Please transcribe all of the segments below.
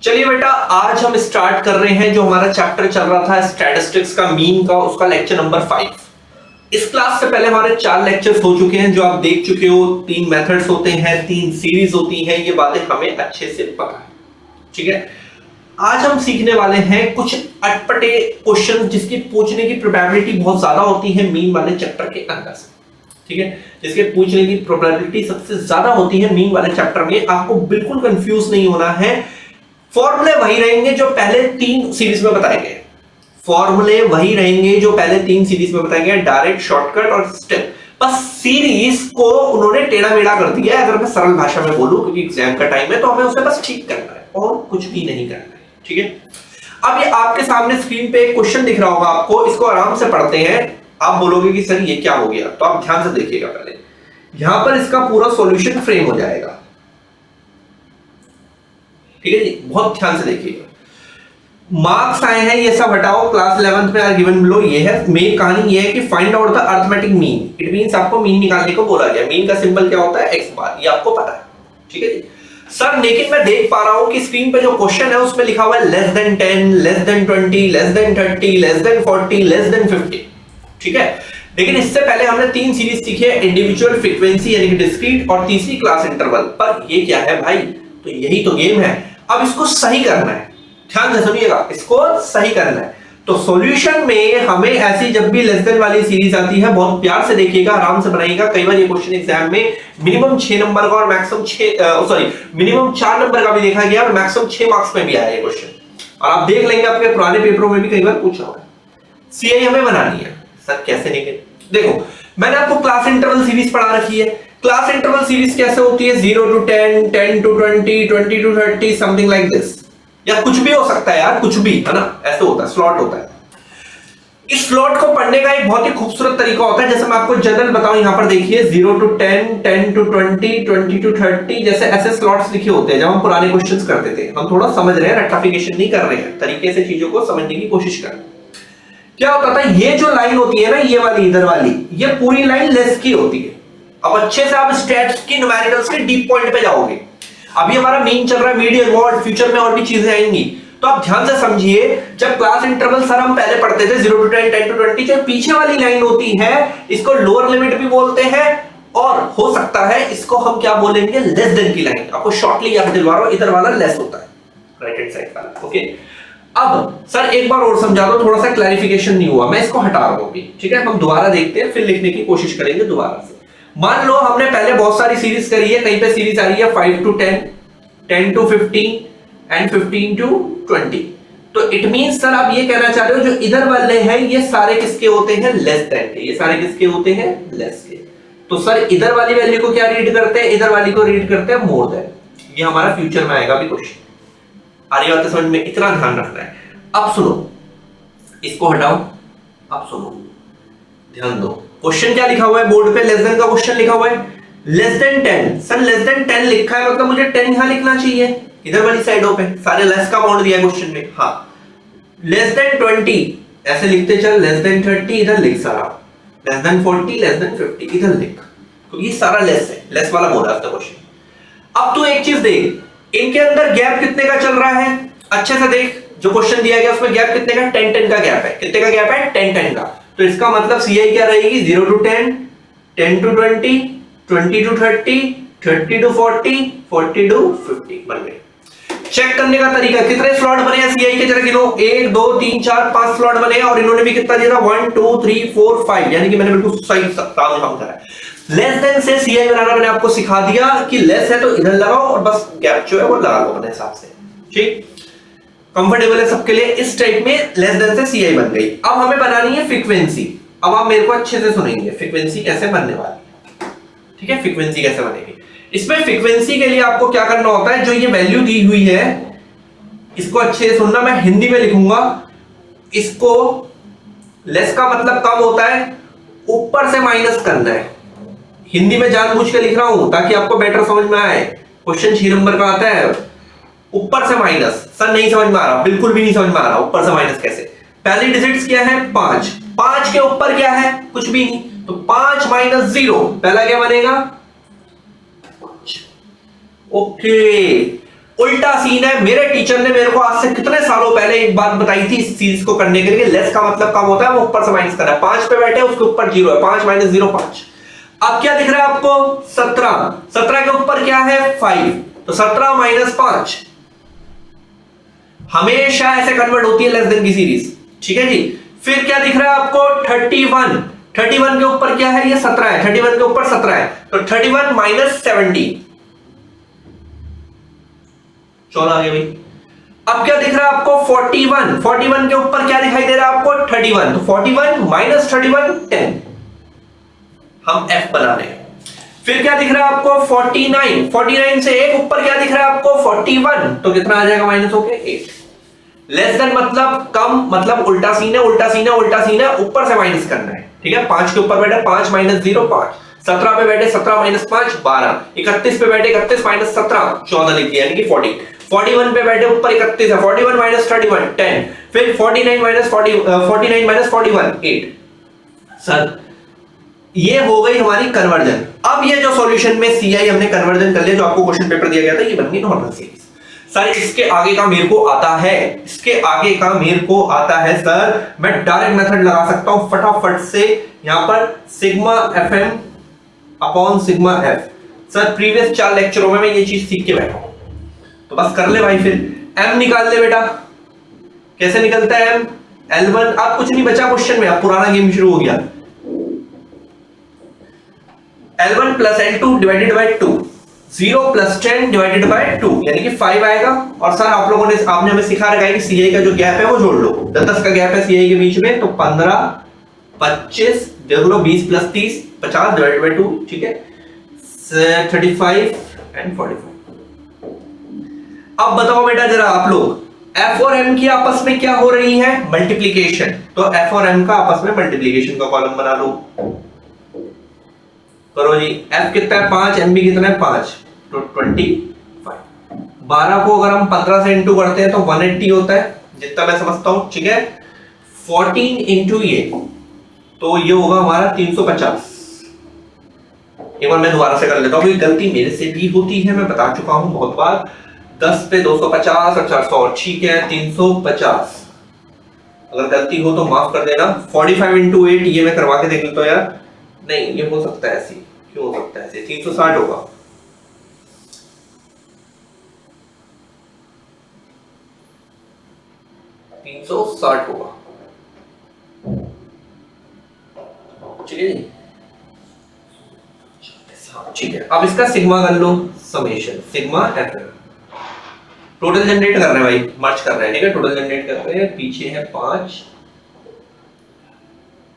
चलिए बेटा, आज हम स्टार्ट कर रहे हैं जो हमारा चैप्टर चल रहा था स्टैटिस्टिक्स का, मीन का, उसका लेक्चर नंबर 5। इस क्लास से पहले हमारे 4 लेक्चर्स हो चुके हैं जो आप देख चुके हो। 3 मेथड्स होते हैं, 3 सीरीज होती हैं, ये बातें हमें अच्छे से पता है, ठीक है। आज हम सीखने वाले हैं कुछ अटपटे क्वेश्चन जिसकी पूछने की प्रोबेबिलिटी बहुत ज्यादा होती है मीन वाले चैप्टर के अंदर से, ठीक है। जिसके पूछने की प्रोबेबिलिटी सबसे ज्यादा होती है मीन वाले चैप्टर में। आपको बिल्कुल कंफ्यूज नहीं होना है। फॉर्मूले वही रहेंगे जो पहले 3 सीरीज में बताए गए। फॉर्मूले वही रहेंगे जो पहले 3 सीरीज में बताए गए, डायरेक्ट, शॉर्टकट और स्टेप। बस सीरीज को उन्होंने टेढ़ा मेढ़ा कर दिया है, अगर मैं सरल भाषा में बोलूं, क्योंकि एग्जाम का टाइम है तो हमें उसे बस ठीक करना है और कुछ भी नहीं करना है, ठीक है। अब ये आपके सामने स्क्रीन पे एक क्वेश्चन दिख रहा होगा आपको, इसको आराम से पढ़ते हैं। आप बोलोगे कि सर ये क्या हो गया, तो आप ध्यान से देखिएगा। पहले यहां पर इसका पूरा सॉल्यूशन फ्रेम हो जाएगा, ठीक है जी, बहुत ध्यान से देखिएगा। मार्क्स आए हैं, ये सब हटाओ। क्लास 11th में आर गिवन बिलो, ये है मेन कहानी। ये है कि find out the arithmetic mean. It means आपको मीन निकालने को बोला गया। मीन का सिंबल क्या होता है? एक्स बार, ये आपको पता है, ठीक है जी। सर लेकिन मैं देख पा रहा हूं कि स्क्रीन पे जो क्वेश्चन है उसमें लिखा हुआ है less than 10, less than 20, less than 30, less than 40, less than 50, ठीक है। लेकिन इससे पहले हमने 3 सीरीज सीखी है, इंडिविजुअल, फ्रीक्वेंसी यानी कि डिस्क्रीट, और तीसरी क्लास इंटरवल। पर ये क्या है भाई? तो यही तो गेम है। अब इसको सही करना है, ध्यान से सुनिएगा, इसको सही करना है। तो सॉल्यूशन में हमें ऐसी जब भी लेस देन वाली सीरीज आती है, बहुत प्यार से देखिएगा, आराम से बनाइएगा। कई बार ये क्वेश्चन एग्जाम में मिनिमम 6 नंबर का और मैक्सिमम मिनिमम 4 नंबर का भी देखा गया और मैक्सिमम 6 मार्क्स में भी आया ये क्वेश्चन। और आप देख लेंगे आपके पुराने पेपरों में भी कई बार पूछा हुआ है। सीआई हमें बनानी है। सर कैसे निकले? देखो, मैंने आपको क्लास इंटरवल सीरीज पढ़ा रखी है। क्लास इंटरवल सीरीज कैसे होती है? 0 to 10, 10 to 20, 20 to 30, something like this. या कुछ भी हो सकता है यार, कुछ भी, है ना, ऐसे होता है, स्लॉट होता है। इस स्लॉट को पढ़ने का एक बहुत ही खूबसूरत तरीका होता है। जैसे मैं आपको जनरल बताऊं, यहां पर देखिए 0 to 10, 10 to 20, 20 to 30, जैसे ऐसे स्लॉट्स लिखे होते हैं। जब हम पुराने क्वेश्चंस करते थे, हम थोड़ा समझ रहे हैं, रट्टाफिकेशन नहीं कर रहे हैं, तरीके से चीजों को समझने की कोशिश कर रहे हैं। क्या होता था, ये जो लाइन होती है ना, ये वाली, इधर वाली, ये पूरी लाइन लेस की होती है। अब अच्छे से आप स्टैट्स की, न्यूमेरिकल्स के डीप पॉइंट पे जाओगे। अभी हमारा मीन चल रहा है, मीडियन, मॉड, फ्यूचर में और भी चीजें आएंगी, तो आप ध्यान से समझिए। जब क्लास इंटरवल सर हम पहले पढ़ते थे 0 to 10, 10 to 20, जो पीछे वाली लाइन होती है, इसको लोअर लिमिट भी बोलते हैं, और हो सकता है इसको हम क्या बोलेंगे, लेस देन की लाइन। आपको शॉर्टली याद दिलवा रहा हूं, इधर वाला लेस होता है, राइट हैंड साइड वाला, ओके। अब सर एक बार और समझा दो, थोड़ा सा क्लैरिफिकेशन नहीं हुआ, मैं इसको हटा रहा हूं अभी, ठीक है। हम दोबारा देखते हैं, फिर लिखने की कोशिश करेंगे दोबारा से। मान लो हमने पहले बहुत सारी सीरीज करी है, कहीं पे सीरीज आ रही है 5 to 10, 10 to 15 एंड 15 to 20। तो इट मींस सर आप ये कहना चाह रहे हो जो इधर वाले हैं ये सारे किसके होते हैं? लेस देन के। ये सारे किसके होते हैं? लेस के। तो सर इधर वाली वैल्यू को क्या रीड करते हैं? इधर वाली को रीड करते हैं मोर देन। ये हमारा फ्यूचर में आएगा भी क्वेश्चन। आ रही बात समझ में? इतना ध्यान रखना है। अब सुनो, इसको हटाओ, अब सुनो, ध्यान दो। क्वेश्चन क्या लिखा हुआ है बोर्ड पे? लेस देन का क्वेश्चन लिखा हुआ है। Less than 10, sir less than 10 लिखा है, मतलब मुझे 10 यहां लिखना चाहिए, इधर वाली साइडों पे। सारे लेस का बाउंड दिया है क्वेश्चन में, हाँ। लेस देन 20 ऐसे लिखते चल, लेस देन 30 इधर लिख सारा, लेस देन 40, लेस देन 50 इधर लिख, क्योंकि तो सारा लेस है, लेस वाला बोला है क्वेश्चन। अब तू एक चीज देख, इनके अंदर गैप कितने का चल रहा है? अच्छे से देख, जो क्वेश्चन दिया गया उसमें गैप कितने का? 10 10 का गैप है। कितने का गैप है? 10 10 का। तो इसका मतलब सीआई क्या रहेगी? 0 to 10, 10 to 20, 20 to 30, 30 to 40, 40 to 50 बन गए। चेक करने का तरीका, कितने स्लॉट बने हैं सीआई के? जरा गिनो, 1 2 3 4 5 स्लॉट बने हैं, और इन्होंने भी कितना दिया था? 1 2 3 4 5, यानी कि मैंने बिल्कुल सही काम करा है। लेस देन से सीआई बनाना मैंने आपको सिखा दिया कि लेस है तो इधर लगाओ और बस गैप जो है वो लगा लो अपने हिसाब से, ठीक, कंफर्टेबल है सबके लिए। इस टाइप में लेस देन से सीआई बन गई। अब हमें बनानी है फ्रीक्वेंसी। अब आप मेरे को अच्छे से सुनेंगे, फ्रीक्वेंसी कैसे बनने वाली है, ठीक है। फ्रीक्वेंसी कैसे बनेगी? इसमें फ्रीक्वेंसी के लिए आपको क्या करना होता है, जो ये वैल्यू दी हुई है इसको अच्छे से सुनना, मैं हिंदी में लिखूंगा इसको। लेस का मतलब कम होता है, ऊपर से माइनस करना है। हिंदी में जानबूझ के लिख रहा हूं ताकि आपको बेटर समझ में आए। क्वेश्चन 6 नंबर का आता है, ऊपर से माइनस। सर नहीं समझ में आ रहा, बिल्कुल भी नहीं समझ में आ रहा, ऊपर से माइनस कैसे? पहली डिजिट्स क्या है? 5। 5 के ऊपर क्या है? कुछ भी नहीं, तो 5 माइनस 0, पहला क्या बनेगा? 5। ओके, उल्टा सीन है। मेरे टीचर ने मेरे को आज से कितने सालों पहले एक बात बताई थी इस चीज को करने के लिए, लेस का मतलब कम होता है, वो ऊपर से माइनस करना है। 5 पे बैठे उसके ऊपर 0 है, 5 माइनस 0 5। अब क्या दिख रहा है आपको 17, 17 के ऊपर क्या है 5, तो 17 माइनस 5 हमेशा ऐसे कन्वर्ट होती है लेस देन की सीरीज, ठीक है जी। फिर क्या दिख रहा है आपको 31, 31 के ऊपर क्या है, ये 17 है, 31 के ऊपर 17 है, तो 31 माइनस 70 14 आ गया भाई। अब क्या दिख रहा है आपको 41, 41 के ऊपर क्या दिखाई दे रहा है आपको 31, तो 41 माइनस 31 10, हम f बना रहे हैं। फिर क्या दिख रहा है आपको 49, 49 से एक ऊपर क्या दिख रहा है आपको 41, तो कितना आ जाएगा माइनस होके 8। लेस देन मतलब कम, मतलब उल्टा सीन है, उल्टा सीन है, उल्टा सीन है, ऊपर से माइनस करना है, ठीक है। 5 के ऊपर बैठे 5 माइनस 0 5, 17 पे बैठे 17 माइनस 5 12, 31 पे बैठे 31 माइनस 17 14 लिख दिया, यानी कि 40। 41 पे बैठे ऊपर 31 है, 41 माइनस 31 10, फिर 49 माइनस 49 माइनस 41 8। सर ये हो गई हमारी कन्वर्जन। अब ये जो सॉल्यूशन में सीआई हमने कन्वर्जन कर लिया, जो आपको क्वेश्चन पेपर दिया गया था, ये बन गई नॉर्मल सीरीज। सर इसके आगे का मेरे को आता है, इसके आगे का मेरे को आता है सर, मैं डायरेक्ट मेथड लगा सकता हूं फटाफट से। यहां पर sigma fm upon sigma f। Sir previous 4 लेक्चरों में मैं ये चीज सीख के बैठा हूं, तो बस कर ले भाई। फिर m निकाल ले बेटा, कैसे निकलता है m, L1। अब कुछ नहीं बचा क्वेश्चन में, अब पुराना गेम शुरू हो गया। L1 plus L2 divided by 2, 0 plus 10 divided by 2, यानी कि 5 आएगा। और सर आप लोगों ने, आपने हमें सिखा रखा है कि सीआई का जो गैप है वो जोड़ लो, 10 का गैप है सीआई के बीच में, तो 15 25 देख लो, 20 प्लस 30 50 डिवाइडेड बाय 2, ठीक है, 35 एंड 45। अब बताओ बेटा जरा आप लोग, f और m की आपस में क्या हो रही है, मल्टीप्लीकेशन। तो f और m का आपस में मल्टीप्लीकेशन का कॉलम बना लो, करो जी। f कितना है 5, m भी कितना है 5, तो 25। 12 को अगर हम 15 से इंटू करते हैं तो 180 होता है, जितना मैं समझता हूं, ठीक है। 14 इंटू ये, तो ये होगा हमारा 350। एक बार मैं दोबारा से कर लेता हूं, गलती मेरे से भी होती है, मैं बता चुका हूं बहुत बार। 10 पे 250 और 400, ठीक है 350। अगर गलती हो तो माफ कर देना। 45 इंटू 8 ये मैं करवा के देख लेता हूं यार, नहीं ये हो सकता है ऐसे, क्यों हो सकता है ऐसे, 360 होगा। होगा, ठीक है जी, ठीक है। अब इसका सिग्मा कर लो, summation sigma F. Total generate कर रहे हैं भाई, मर्ज कर रहे हैं, ठीक है, टोटल जनरेट कर रहे हैं। पीछे है 5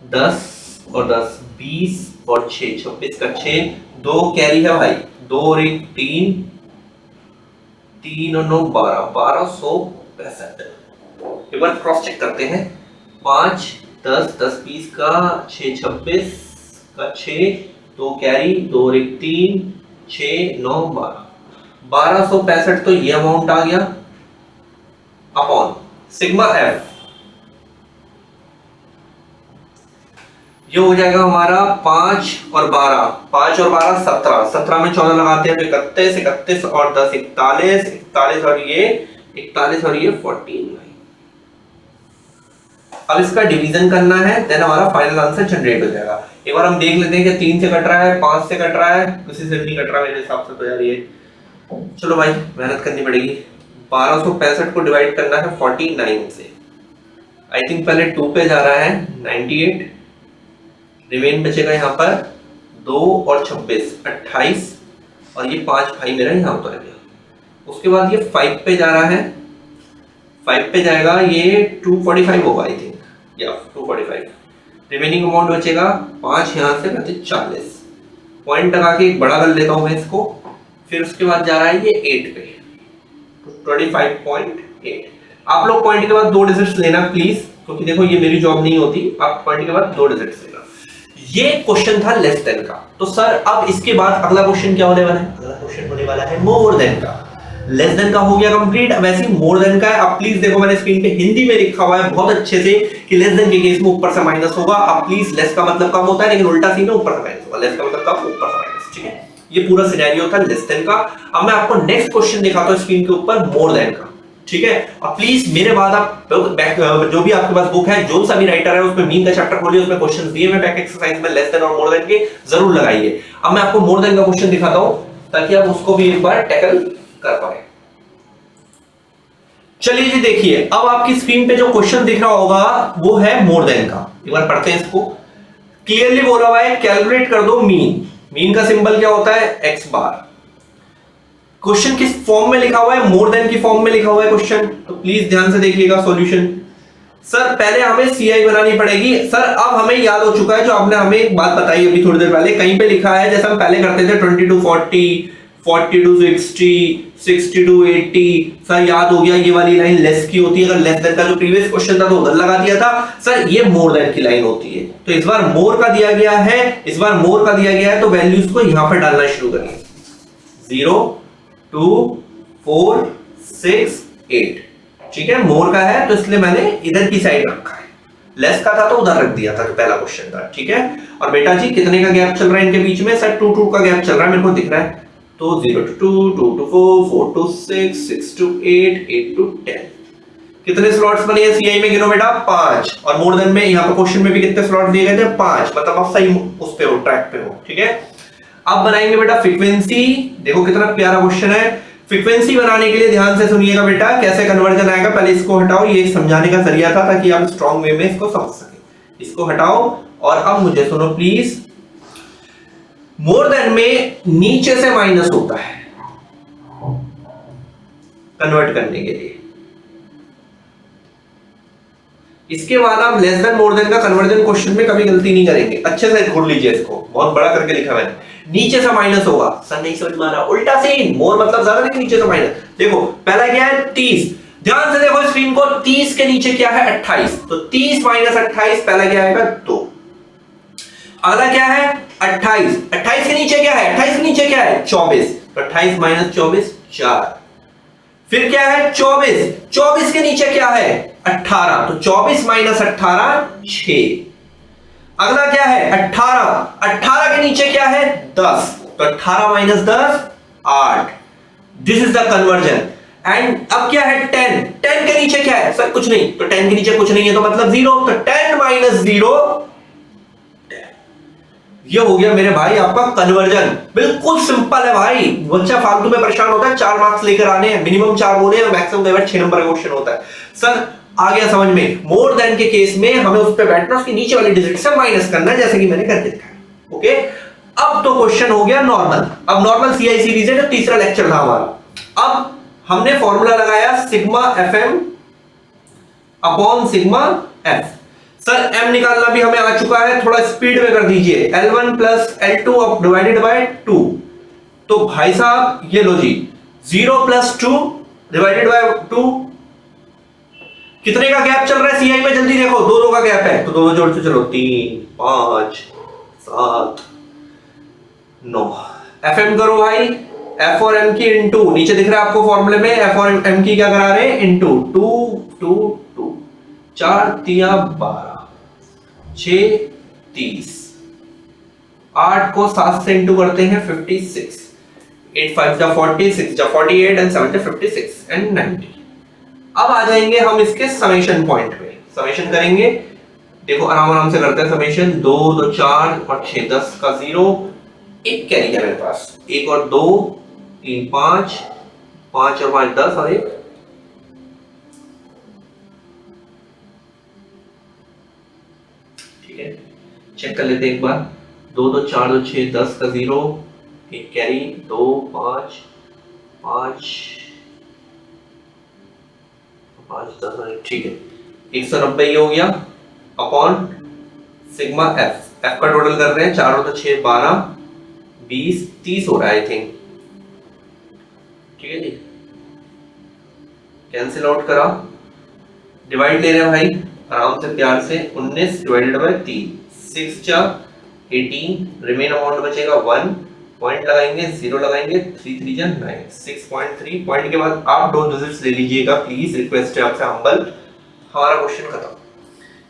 10 और 10 20 और 6 26 का 6, 2 कैरी है भाई, 2 और 1 3, 3 और 9 12, 1265। एक बार क्रॉस चेक करते हैं, 5 10 10 20 का 6 26 का 6, 2 कैरी, 2 और 1 3, 6 9 12, 1265 तो ये अमाउंट आ गया अपॉन सिग्मा एफ। ये हो जाएगा हमारा 5 और 12, 5 और 12 17, 17 में 14 लगाते हैं तो 31, 31 और 10 41, 41 और ये 41 और ये 49। अब इसका डिवीजन करना है, देन हमारा फाइनल आंसर जनरेट हो जाएगा। एक बार हम देख लेते हैं कि 3 से कट रहा है, 5 से कट रहा है, किसी से नहीं कट रहा मेरे हिसाब से, तो यार ये चलो भाई मेहनत करनी पड़ेगी। 1265 को डिवाइड करना है 49 से, आई थिंक पहले 2 पे जा रहा है 98, रिमेन बचेगा यहाँ पर 2 और 26 28, और ये 5 भाई मेरा यहाँ उतर गया। उसके बाद ये 5 पे जा रहा है, 5 पे जाएगा ये 245 होगा आई थिंक, या 245। रिमेनिंग अमाउंट बचेगा 5 यहाँ से बचे 40। पॉइंट लगा के एक बड़ा कर लेता हूँ मैं इसको। फिर उसके बाद जा रहा है ये 8 पे, 25.8। आप लोग पॉइंट के बाद 2 डिजिट्स लेना प्लीज, क्योंकि देखो ये मेरी जॉब नहीं होती, आप पॉइंट के बाद 2 डिजिट्स लेना। ये क्वेश्चन था लेस देन का। तो सर अब इसके बाद अगला क्वेश्चन क्या होने वाला है, अगला क्वेश्चन होने वाला है मोर देन का। लेस देन का हो गया कंप्लीट, अब ऐसे मोर देन का है। अब प्लीज देखो मैंने स्क्रीन पे हिंदी में लिखा हुआ है बहुत अच्छे से कि लेस देन के केस में ऊपर से माइनस होगा। अब प्लीज लेस का मतलब कम होता है, लेकिन उल्टा सीन है, ऊपर से माइनस होगा। लेस का मतलब कम, ऊपर से माइनस, ठीक है। ये पूरा सिनेरियो था लेस देन का। अब मैं आपको नेक्स्ट क्वेश्चन दिखाता हूं स्क्रीन के ऊपर, मोर देन का, ठीक है। अब प्लीज मेरे बाद आप जो भी आपके पास बुक है, जो सा भी राइटर है, उसमें मीन का चैप्टर खोलिए, उसमें क्वेश्चंस दिए हुए बैक एक्सरसाइज में लेस देन और मोर देन के जरूर लगाइए। अब मैं आपको मोर देन का क्वेश्चन दिखाता हूं ताकि आप उसको भी एक बार टैकल कर पाए। चलिए जी देखिए, अब आपकी स्क्रीन पे जो क्वेश्चन दिख रहा होगा वो है मोर देन का। एक बार पढ़ते हैं इसको। क्लियरली बोला हुआ है कैलकुलेट कर दो मीन। मीन का सिंबल क्या होता है? एक्स बार। क्वेश्चन किस फॉर्म में लिखा हुआ है? मोर देन की फॉर्म में लिखा हुआ है क्वेश्चन। तो प्लीज ध्यान से देखिएगा सॉल्यूशन। सर पहले हमें सीआई बनानी पड़ेगी। सर अब हमें याद हो चुका है जो आपने हमें एक बात बताई अभी थोड़ी देर पहले, कहीं पे लिखा है जैसे हम पहले करते थे 20 to 40, 40 to 60, 60 to 80। सर याद हो गया ये वाली लाइन लेस की होती है, अगर लेस देन का जो प्रीवियस क्वेश्चन था तो उधर लगा दिया था। सर ये मोर देन की लाइन होती है, तो इस बार मोर का दिया गया है, इस बार मोर का दिया गया है तो वैल्यूज को यहां पर डालना शुरू करिए। 0 2 4 6 8, ठीक है। मोर का है तो इसलिए मैंने इधर की साइड रखा है, लेस का था तो उधर रख दिया था जो पहला क्वेश्चन था, ठीक है। और बेटा जी कितने का गैप चल रहा है इनके बीच में? सर 2 2 का गैप चल रहा है, मेरे को दिख रहा है। तो 0 to 2, 2 to 4, 4 to 6, 6 to 8, 8 to 10। कितने स्लॉट्स बने हैं सीआई में? गिनो बेटा 5। और मोर देन में यहाँ पर क्वेश्चन में भी कितने स्लॉट दिए गए थे? 5। मतलब आप सही उस पे हो, ट्रैक पे हो, ठीक है। अब बनाएंगे बेटा फ्रीक्वेंसी। देखो कितना प्यारा क्वेश्चन है। फ्रीक्वेंसी बनाने के लिए ध्यान से सुनिएगा बेटा, कैसे कन्वर्जन आएगा। पहले इसको हटाओ, ये समझाने का जरिया था ताकि आप स्ट्रॉन्ग वे में इसको समझ सके। इसको हटाओ और अब मुझे सुनो प्लीज। मोर देन में नीचे से माइनस होता है कन्वर्ट करने के लिए। इसके बाद आप लेस देन मोर देन का कन्वर्जन क्वेश्चन में कभी गलती नहीं करेंगे। अच्छे से खोल लीजिए इसको, बहुत बड़ा करके लिखा मैंने। नीचे से माइनस होगा। सर नहीं समझ में आ रहा, उल्टा सीन। मोर मतलब ज्यादा नहीं, नीचे से माइनस। देखो पहला क्या है? 30। ध्यान से देखो स्क्रीन को, 30 के नीचे क्या है? 28। तो 30 माइनस 28 पहला क्या आएगा? 2। अगला क्या है? 28। 28 के नीचे क्या है? 28 के नीचे क्या है? 24। तो 28 माइनस 24 4। फिर क्या है? 24। 24 के नीचे क्या है? 18। तो 24 माइनस 18 6। अगला क्या है? 18। 18 के नीचे क्या है? 10। तो 18 minus 10 8। This is the conversion. And अब क्या है? 10। 10 के नीचे क्या है? सर कुछ नहीं। तो 10 के नीचे कुछ नहीं है तो मतलब 0। तो 10 माइनस 0 ये हो गया मेरे भाई आपका कन्वर्जन। बिल्कुल सिंपल है भाई। बच्चा फालतू में परेशान होता है, 4 मार्क्स लेकर आने हैं, मिनिमम 4 बोले हैं, मैक्सिमम 6 नंबर का क्वेश्चन होता है। सर आ गया समझ में। मोर देन के केस में हमें उस पे बैठना, उसके नीचे वाली डिजिट से माइनस करना है, जैसे कि मैंने करके दिखाया। ओके, अब तो क्वेश्चन हो गया नॉर्मल। अब नॉर्मल सीआई सीरीज है, जो तीसरा लेक्चर था हमारा। अब हमने फॉर्मूला लगाया sigma FM upon sigma F. Sir m निकालना भी हमें आ चुका है, थोड़ा स्पीड में कर दीजिए। L1 plus L2 divided by 2। तो भाई साहब ये लो जी, 0 प्लस 2 डिवाइडेड बाय 2। कितने का गैप चल रहा है सीआई में? जल्दी देखो, 2 2 का गैप है तो दोनों जोड़ से चलो। 3 5 7 9। एफएम करो भाई, एफ और एम की इनटू, नीचे दिख रहा है आपको फॉर्मूले में, एफ और एम की क्या करा रहे हैं? इनटू 2 2 2। 4 3 12 6 30। 8 को 7 से इंटू करते हैं 56। 8 5 जा 40, 6 जा 48 एंड 7 जा 56 एंड 90। अब आ जाएंगे हम इसके समेशन पॉइंट पे। समेशन करेंगे, देखो आराम आराम से करते हैं समेशन। 2 2 4 और 6 10 का 0। एक कैरी है मेरे पास, 1 और 2 3 5, 5 और 5 10 और 1। चेक कर लेते हैं एक बार। 2 2 4 2 6 10 का 0, एक कैरी 2 5 5 5 10 और 1, ठीक है। 190 ये हो गया अपॉन सिग्मा एफ। एफ का टोटल कर रहे हैं, 4 और 6 12 20 30 हो रहा है आई थिंक, ठीक है जी। कैंसिल आउट करा, डिवाइड ले रहे हैं भाई आराम से प्यार से। 19 डिवाइडेड बाय 3, 6 जा 18, रिमेन अमाउंट बचेगा 1। पॉइंट लगाएंगे, 0 लगाएंगे, 3 3 जा 9, 6.3। पॉइंट के बाद आप 2 डिजिट्स ले लीजिएगा प्लीज, रिक्वेस्ट है आपसे हम्बल। हमारा क्वेश्चन खत्म।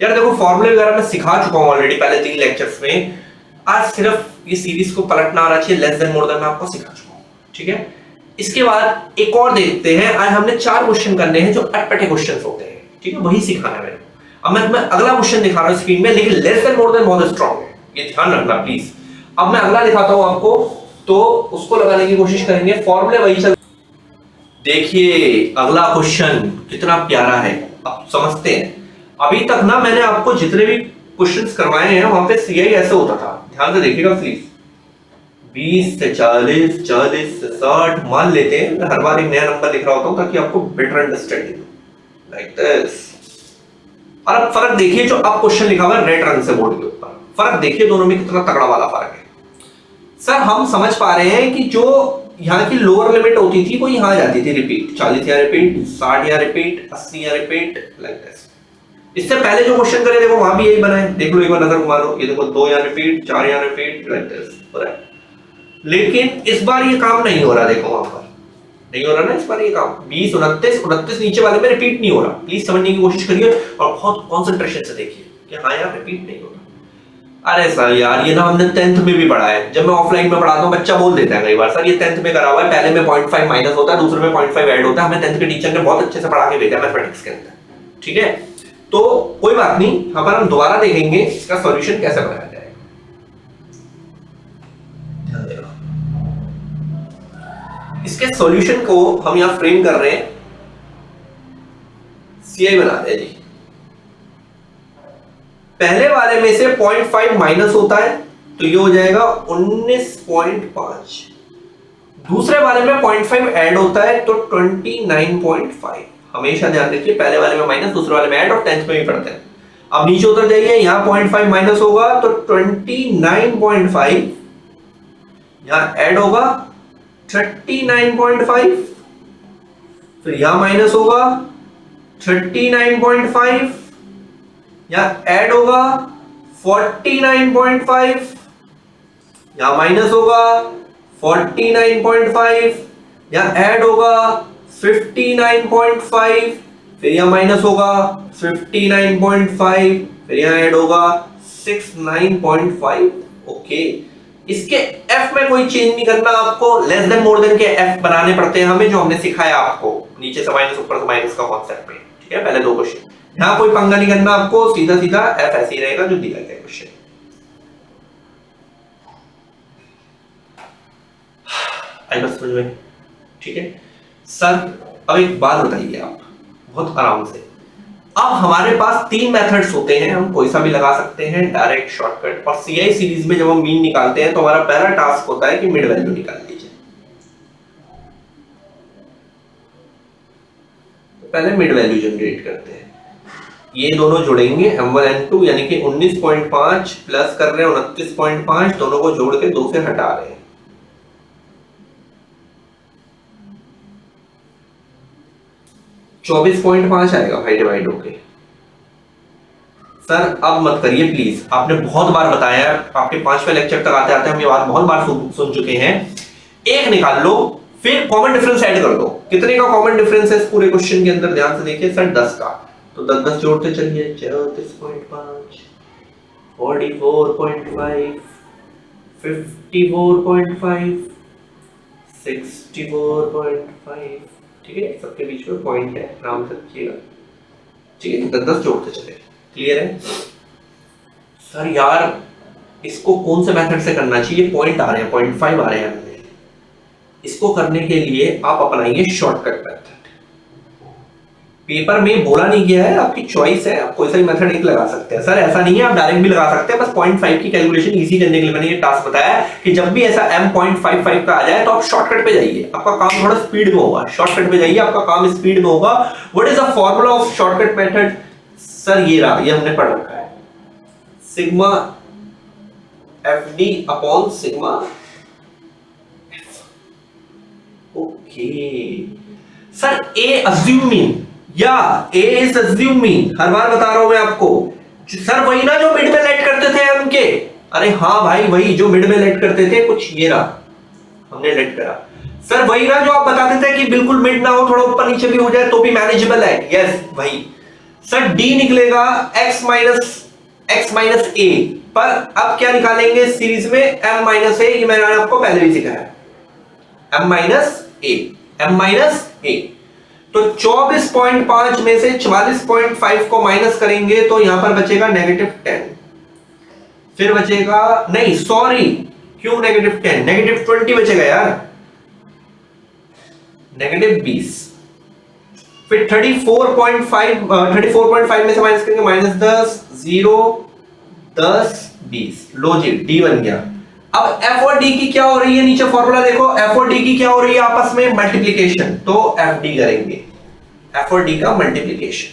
यार देखो फॉर्मूले वगैरह मैं सिखा चुका हूं ऑलरेडी पहले 3 लेक्चर्स में। आज सिर्फ ये सीरीज को पलटना आना चाहिए, लेस देन मोर देन मैं आपको सिखा चुका हूं, ठीक है। इसके बाद एक और देखते हैं। आज हमने 4 क्वेश्चन करने हैं जो अटपटे क्वेश्चंस होते हैं, ठीक है, वही सिखाना है मेरे को। अब मैं तुम्हें अगला क्वेश्चन दिखा रहा हूं स्क्रीन में, लेकिन लेस देन मोर देन बहुत स्ट्रांग है, ये ध्यान रखना प्लीज। अब मैं अगला दिखाता हूं आपको, तो उसको लगाने की कोशिश करेंगे, फॉर्मूले वही चल। देखिए अगला क्वेश्चन कितना प्यारा है, अब समझते हैं। अभी तक ना मैंने आपको जितने भी क्वेश्चंस करवाए हैं वहां पे सीआई ऐसे होता था, ध्यान से देखिएगा प्लीज। 20 से 40, 40 से 60 मान लेते हैं। मैं हर बार एक नया नंबर लिख रहा होता हूं ताकि आपको बेटर अंडरस्टैंडिंग लाइक दिस। और अब फर्क देखिए, जो अब क्वेश्चन लिखा हुआ है रेड रंग से बोर्ड के ऊपर, फर्क देखिए दोनों में कितना तगड़ा वाला फर्क है। सर हम समझ पा रहे हैं कि जो यहाँ की लोअर लिमिट होती थी वो यहाँ जाती थी रिपीट, 40 या रिपीट, 60 या रिपीट, 80 या रिपीट, लाइक दिस। इससे पहले जो क्वेश्चन करे देखो वहां भी यही बना है, देख लो एक बार नजर घुमा लो, ये देखो 2 या रिपीट, 4 या रिपीट, लाइक दिस हो रहा है। लेकिन इस बार ये काम नहीं हो रहा, देखो वहां पर नहीं हो रहा ना इस बार ये काम। 20, 29 नीचे वाले में रिपीट नहीं हो रहा। प्लीज समझने की कोशिश करिए और बहुत कंसंट्रेशन से देखिए कि हाँ यार रिपीट नहीं हो रहा। अरे सर यार ये ना हमने 10th में भी पढ़ा है, जब मैं ऑफलाइन में पढ़ाता हूँ बच्चा बोल देता है कई बार, सर ये 10th में करा हुआ है, पहले में 0.5 माइनस होता है, दूसरे में 0.5 ऐड होता है। हमें 10th के टीचर ने बहुत अच्छे से पढ़ा के भेजा मैथमेटिक्स के अंदर, ठीक है। तो कोई बात नहीं, यहाँ पर हम दोबारा देखेंगे इसका सॉल्यूशन कैसे बनाया जाएगा। इसके सॉल्यूशन को हम यहां फ्रेम कर रहे हैं, सीआई बना दिया जी। पहले वाले में से 0.5 माइनस होता है तो ये हो जाएगा 19.5। दूसरे वाले में 0.5 ऐड होता है तो 29.5। हमेशा ध्यान रखिए, पहले वाले में माइनस, दूसरे वाले में ऐड, और 10th में भी पढ़ते हैं। अब नीचे उतर जाइए, यहां 0.5 माइनस होगा तो 29.5, यहां ऐड होगा 39.5, फिर यहां माइनस होगा 39.5, यहां ऐड होगा 49.5, यहां माइनस होगा 49.5, यहां ऐड होगा 59.5, फिर यहां माइनस होगा 59.5, फिर यहां ऐड होगा 69.5। ओके, इसके एफ में कोई चेंज नहीं करना आपको, लेस देन मोर देन के एफ बनाने पड़ते हैं हमें, जो हमने सिखाया आपको नीचे से माइनस ऊपर से माइनस का कॉन्सेप्ट में, ठीक है। पहले 2 क्वेश्चन, यहां कोई पंगा नहीं करना आपको, सीधा सीधा एफ ऐसे ही रहेगा जो दिया गया क्वेश्चन। आई बस समझ में, ठीक है। सर अब एक बात बताइए आप बहुत आराम से, अब हमारे पास 3 मेथड्स होते हैं, हम कोई सा भी लगा सकते हैं, डायरेक्ट, शॉर्टकट। और सीआई सीरीज में जब हम मीन निकालते हैं तो हमारा पहला टास्क होता है कि मिड वैल्यू निकाल लीजिए। तो पहले मिड वैल्यू जनरेट करते हैं, ये दोनों जुड़ेंगे m1 m2, यानी कि 19.5 प्लस कर रहे हैं 29.5, दोनों को जोड़ के 2 से हटा रहे हैं। $24.5 आएगा भाई डिवाइड होके। सर अब मत करिए प्लीज, आपने बहुत बार बताया, आपके 5वें लेक्चर तक आते आते हम ये बात बहुत बार सुन चुके हैं। एक निकाल लो, फिर कॉमन डिफरेंस ऐड कर दो। कितने का कॉमन डिफरेंस है इस पूरे क्वेश्चन के अंदर, ध्यान से देखिए सर 10 का, तो 10 जोड़ते चलिए, 34.5, 44.5, 54.5, 64.5, ठीक है। सबके बीच में पॉइंट है, आराम से रखिएगा, ठीक है। 10 जोड़ते चले, क्लियर है। सर यार इसको कौन से मेथड से करना चाहिए, पॉइंट आ रहे हैं, 0.5 आ रहे हैं, इसको करने के लिए आप अपनाइए शॉर्टकट मेथड। पेपर में बोला नहीं गया है, आपकी चॉइस है, आप कोई सा भी मेथड एक लगा सकते हैं। सर ऐसा नहीं है, आप डायरेक्ट भी लगा सकते हैं, बस 0.5 की कैलकुलेशन इजी करने के लिए मैंने ये टास्क बताया कि जब भी ऐसा m.55 का आ जाए तो आप शॉर्टकट पे जाइए, आपका काम थोड़ा स्पीड में होगा। शॉर्टकट पे जाइए, आपका काम स्पीड में होगा। What is the formula of shortcut method? Sir ये रहा, ये हमने पढ़ रखा है, sigma fd upon sigma f। Okay sir, a assume mean या a is assume mean, हर बार बता रहा हूं मैं आपको। सर वही ना जो मिड में लेट करते थे m के, अरे हाँ भाई वही जो मिड में लेट करते थे, कुछ ये रहा हमने लेट करा। सर वही ना जो आप बताते थे कि बिल्कुल मिड ना हो, थोड़ा ऊपर नीचे भी हो जाए तो भी मैनेजेबल है, यस वही। सर d निकलेगा x माइनस a, पर अब क्या निकालेंगे सीरीज में, m माइनस ए, ये मैंने आपको पहले भी सिखाया, m माइनस ए, m माइनस ए। तो 24.5 में से 44.5 को माइनस करेंगे तो यहां पर बचेगा -10, फिर बचेगा, नहीं सॉरी, क्यों -10, -20 बचेगा यार, -20। फिर 34.5 में से माइनस करेंगे -10, 0, 10, 20, लो जी डी बन गया। अब एफ और डी की क्या हो रही है, नीचे फॉर्मूला देखो, एफ और डी की क्या हो रही है आपस में, मल्टीप्लीकेशन, तो एफ डी करेंगे, एफ और डी का मल्टीप्लीकेशन,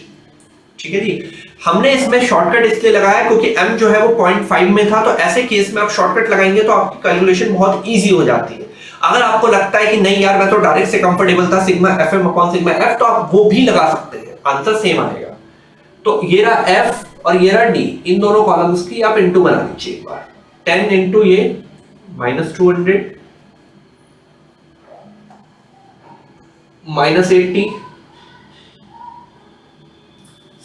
ठीक है जी। हमने इसमें शॉर्टकट इसलिए लगाया क्योंकि m जो है वो 0.5 में था, तो ऐसे केस में आप शॉर्टकट लगाएंगे तो आपकी कैलकुलेशन बहुत इजी हो जाती है। अगर आपको लगता है कि नहीं यार मैं तो डायरेक्ट से कंफर्टेबल था, sigma fm upon sigma f, तो आप वो भी लगा सकते हैं, आंसर सेम आएगा। तो ये रहा f और ये रहा d, इन दोनों कॉलम्स की आप इनटू बना लीजिए एक बार, 10 इंटू ये -200 -80,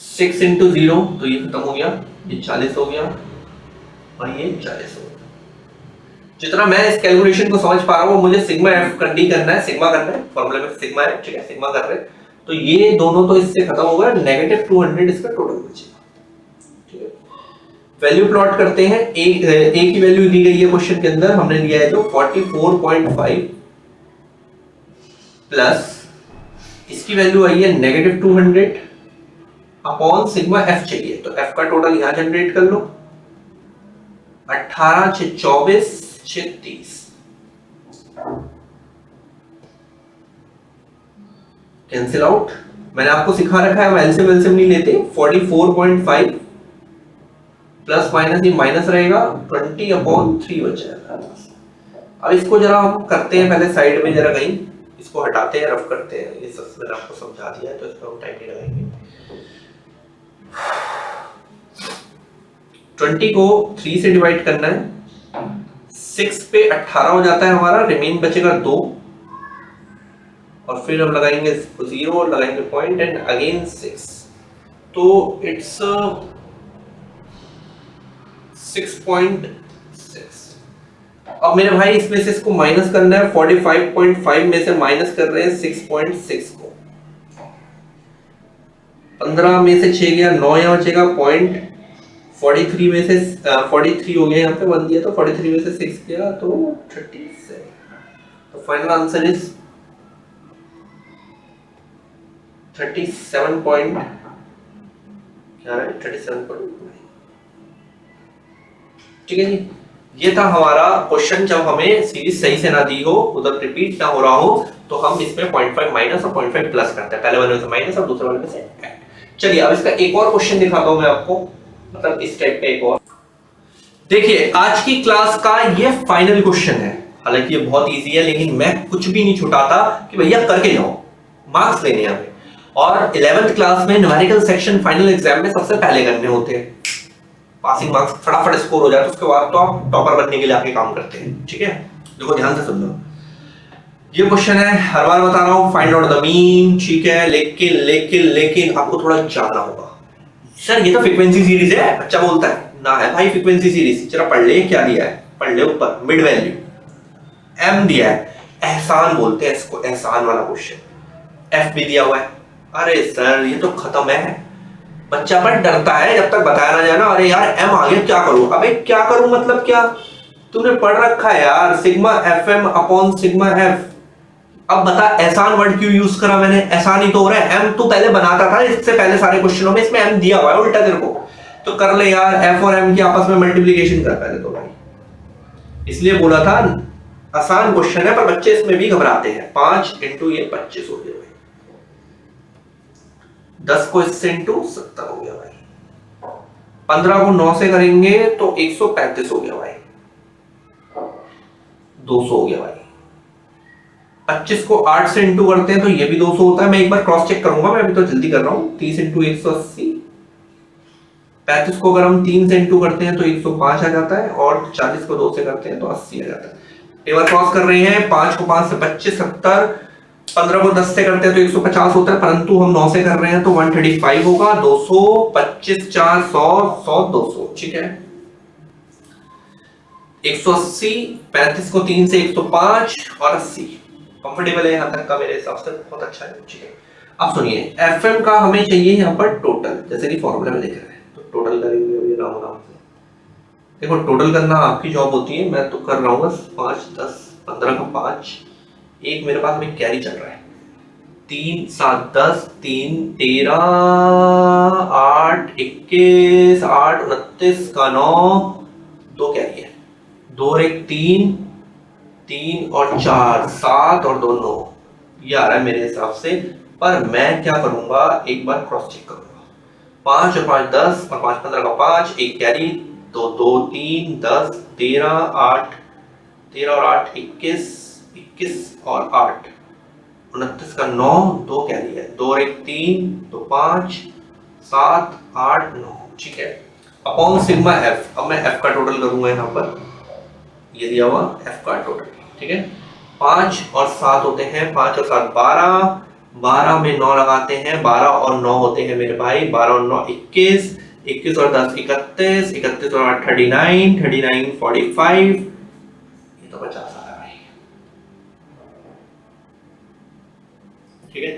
6 इंटू 0, तो ये खत्म हो गया, ये 40 हो गया और ये 40 हो गया। जितना मैं इस कैलकुलेशन को समझ पा रहा हूँ, मुझे सिग्मा एफ डी करना है, सिग्मा करना है, फॉर्मूले में सिग्मा है, ठीक है, सिग्मा कर रहे हैं, तो ये दोनों तो इससे खत्म होगा, -200 इसका टोटल बचेगा, ठीक है। वैल्यू प्लॉट करते हैं, ए की वैल्यू दी गई है क्वेश्चन के अंदर, हमने लिया है जो 44.5 प्लस इसकी वैल्यू आई है -200 अपॉन सिग्मा एफ चाहिए, तो एफ का टोटल यहां जनरेट कर लो, 18 6 24 6 30, कैंसिल आउट। मैंने आपको सिखा रखा है एलसीएम नहीं लेते, 44.5 प्लस माइनस ये माइनस रहेगा, 20 अपॉन 3 बच जाएगा। अब इसको जरा हम करते हैं पहले साइड में, जरा कहीं इसको हटाते हैं, रफ करते हैं, ये सब मैंने आपको समझा दिया है तो इसको हम टाइम नहीं लगाएंगे। 20 को 3 से डिवाइड करना है, 6 पे 18 हो जाता है हमारा, रिमेन बचेगा 2, और फिर हम लगाएंगे 0 और लगाएंगे पॉइंट एंड अगेन 6, तो इट्स 6.6। अब मेरे भाई इसमें से इसको माइनस करना है, 45.5 में से माइनस कर रहे हैं 6.6 को, 15 में से 6 गया, 9 यहाँ बचेगा, पॉइंट 43 में से 43 हो गया, यहाँ पे 1 दिया तो 43 में से 6 गया तो 37। तो फाइनल आंसर इज 37 पॉइंट, क्या है 37.9, ठीक है जी। ये था हमारा क्वेश्चन, जब हमें सीरीज सही से ना दी हो, उधर रिपीट ना हो रहा हो, तो हम इसमें 0.5 माइनस और 0.5 प्लस करते हैं, पहले वाले में से माइनस और दूसरे वाले में से ऐड। चलिए अब इसका एक और क्वेश्चन दिखाता हूं मैं आपको, मतलब इस टाइप का एक और। देखिए आज की क्लास का ये फाइनल क्वेश्चन है, हालांकि ये बहुत इजी है, लेकिन मैं कुछ भी नहीं छुटाता कि भैया करके जाओ, मार्क्स लेने हमें। और 11th क्लास में न्यूमेरिकल सेक्शन फाइनल एग्जाम में सबसे पहले करने होते हैं, पासिंग मार्क्स फटाफट स्कोर हो जाए तो उसके बाद तो आप टॉपर बनने के लिए आके काम करते हैं, ठीक है। देखो ध्यान से सुन लो, ये क्वेश्चन है, हर बार बता रहा हूं, फाइंड आउट द मीन, ठीक है, लेकिन लेकिन लेकिन आपको थोड़ा जानना होगा। सर ये तो फ्रीक्वेंसी सीरीज है, बच्चा बोलता है ना, है भाई फ्रीक्वेंसी सीरीज, जरा पढ़ ले क्या दिया है, पढ़ ले ऊपर, मिड वैल्यू m दिया है, एहसान बोलते हैं इसको, एहसान वाला क्वेश्चन, f भी दिया हुआ है। अरे सर ये तो खत्म है, बच्चा पर डरता है जब तक बताया ना जाए ना, अरे यार m आ गया क्या करूं, अबे क्या करूं मतलब क्या, तूने पढ़ रखा है यार sigma fm upon sigma f, अब बता एहसान वर्ड क्यों यूज करा मैंने, एहसान ही तो हो रहा है, m तो पहले बनाता था इससे पहले सारे क्वेश्चनों में, इसमें m दिया हुआ है उल्टा तेरे को, तो कर ले यार, f और m की आपस में मल्टीप्लिकेशन कर पहले तो भाई, इसलिए बोला था आसान क्वेश्चन है, पर बच्चे इसमें भी घबराते हैं। 5 इंटू ये 25 हो गया भाई, 10 को इससे इंटू 70 हो गया भाई, 15 को 9 से करेंगे तो 135 हो गया भाई, 200 हो गया भाई, 25 को 8 से इंटू करते हैं तो ये भी 200 होता है, मैं एक बार क्रॉस चेक करूंगा, मैं अभी तो जल्दी कर रहा हूं, 30 इंटू 180, 35 को अगर हम 3 से इंटू करते हैं तो 105 आ जाता है, और 40 को 2 से करते हैं तो 80 आ जाता है। एक बार क्रॉस कर रहे हैं, 5 को 5 से 25 70, 15 को 10 से करते हैं तो 150 होता है, परंतु हम 9 से कर रहे हैं तो 135 होगा, 200 25 4 100 100 200, ठीक है। 180, 35 को 3 से 105 और 80 कंफर्टेबल है यहाँ तक का मेरे हिसाब से, बहुत अच्छा है। ठीक है, अब सुनिए एफएम का हमें चाहिए यहाँ पर टोटल, जैसे कि फॉर्मूला में लिख रहे हैं, तो टोटल करेंगे अभी राम राम से। देखो टोटल करना आपकी जॉब होती है, मैं तो कर रहा हूँ बस 5 10 15 का 5, एक मेरे पास में कैरी चल रहा है 3 7 10 3 13 8 21 8 29 का 9, 2 कैरी है, 2 और 1 3 3 और 4 7 और 2 9, ये आ रहा है मेरे हिसाब से। पर मैं क्या करूंगा, एक बार क्रॉस चेक करूंगा, 5 और 5 10 और 5 15 का 5, एक कैरी, तो 2 3 10 13 8 13 और 8 21 21 और 8 29 का 9, 2 कैरी है, 2 और 1 3 तो 5 7 8 9। ठीक है, अपॉन सिग्मा एफ, अब मैं एफ का टोटल करूंगा यहाँ पर, ये दिया हुआ एफ का टोटल। ठीक है, 5 और 7 होते हैं, 5 और 7 12, 12 में 9 लगाते हैं, 12 और 9 होते हैं मेरे भाई, 12 और 9 21, 21 और 10 31, 31 और 8 39, 39 45, ये तो 50 आ रहा है भाई। ठीक है,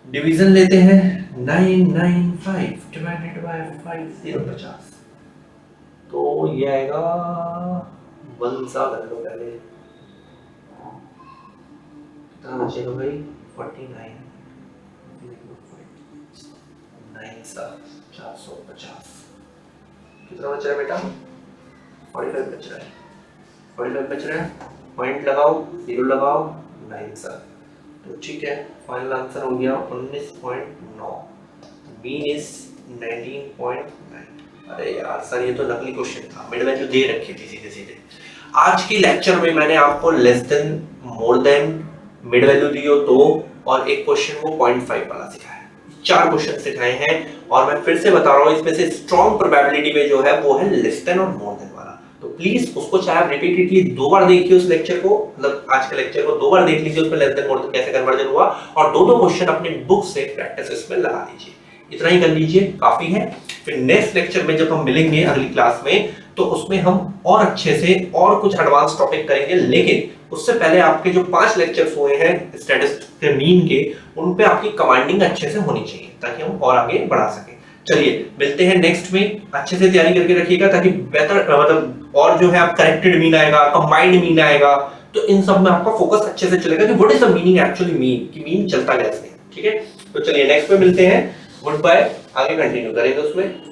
डिवीजन लेते हैं, 995 डिवाइडेड बाय 5 0 50, तो ये आएगा 1 सा कर लो पहले, कितना बचेगा भाई 49, 9 सा 450, कितना बच रहा है बेटा 45 बच रहा है, 45 बच रहा है, पॉइंट लगाओ, 0 लगाओ, 9 सा, तो ठीक है, फाइनल आंसर हो गया 19.9, मीन इज 19.9। अरे यार सर ये तो नकली क्वेश्चन था, मिड वैल्यू दे रखी थी सीधे सीधे। आज की लेक्चर में मैंने आपको less than, more than, mid value दी हो तो, और एक क्वेश्चन को 0.5 वाला सिखाया है, 4 क्वेश्चन सिखाए हैं, और मैं फिर से बता रहा हूँ इसमें से स्ट्रॉन्ग प्रोबेबिलिटी में जो है वो है लेस देन और मोर देन वाला। तो प्लीज उसको चाहे आप रिपीटेडली 2 बार देखिए, उस लेक्चर को, मतलब आज के लेक्चर को 2 बार देख लीजिए, उसमें लेस देन मोर देन कैसे कन्वर्जन हुआ, और 2-2 क्वेश्चन अपनी बुक से प्रैक्टिस में लगा लीजिए, इतना ही कर लीजिए, काफी है। फिर नेक्स्ट लेक्चर में जब हम मिलेंगे अगली क्लास में, तो उसमें हम और अच्छे से और कुछ एडवांस टॉपिक करेंगे, लेकिन उससे पहले आपके जो 5 लेक्चर्स हुए हैं स्टैटिस्टिक्स के मीन के, उन पे आपकी कमांडिंग अच्छे से होनी चाहिए ताकि हम और आगे बढ़ा सकें। चलिए मिलते हैं नेक्स्ट में, अच्छे से तैयारी करके रखिएगा ताकि बेहतर, मतलब और जो है आप करेक्टेड मीन आएगा, कंबाइंड मीन आएगा, तो इन सब में आपका फोकस अच्छे से चलेगा कि what is the meaning actually mean, कि मीन चलता कैसे है। ठीक है, तो चलिए नेक्स्ट में मिलते हैं, गुड बाय, आगे कंटिन्यू करेंगे उसमें।